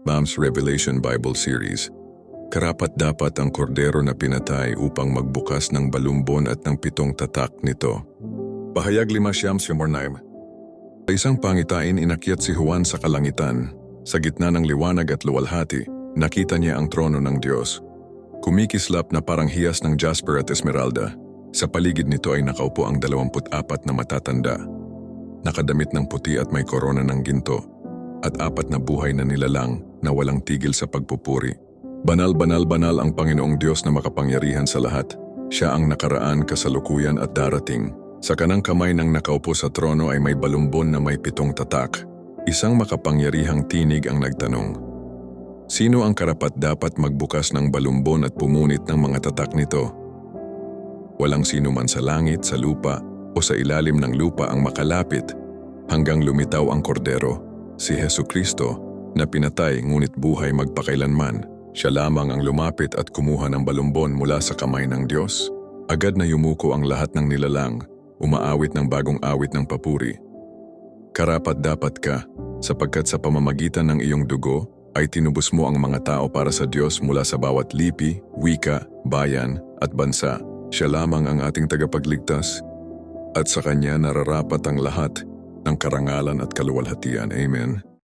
Bams Revelation Bible Series. Karapat-dapat ang kordero na pinatay upang magbukas ng balumbon at ng 7 tatak nito. Pahayag 5:9. Sa isang pangitain inakyat si Juan sa kalangitan. Sa gitna ng liwanag at luwalhati, nakita niya ang trono ng Diyos. Kumikislap na parang hiyas ng jasper at esmeralda. Sa paligid nito ay nakaupo ang 24 na matatanda. Nakadamit ng puti at may korona ng ginto, at 4 na buhay na nilalang na walang tigil sa pagpupuri. Banal, banal, banal ang Panginoong Diyos na makapangyarihan sa lahat. Siya ang nakaraan, kasalukuyan at darating. Sa kanang kamay ng nakaupo sa trono ay may balumbon na may 7 tatak. Isang makapangyarihang tinig ang nagtanong, sino ang karapat-dapat magbukas ng balumbon at pumunit ng mga tatak nito? Walang sino man sa langit, sa lupa, o sa ilalim ng lupa ang makalapit hanggang lumitaw ang kordero, si Jesucristo, na pinatay ngunit buhay magpakailanman. Siya lamang ang lumapit at kumuha ng balumbon mula sa kamay ng Diyos. Agad na yumuko ang lahat ng nilalang, umaawit ng bagong awit ng papuri. Karapat-dapat ka, sapagkat sa pamamagitan ng iyong dugo ay tinubos mo ang mga tao para sa Diyos mula sa bawat lipi, wika, bayan at bansa. Siya lamang ang ating tagapagligtas, at sa Kanya nararapat ang lahat ng karangalan at kaluwalhatian. Amen.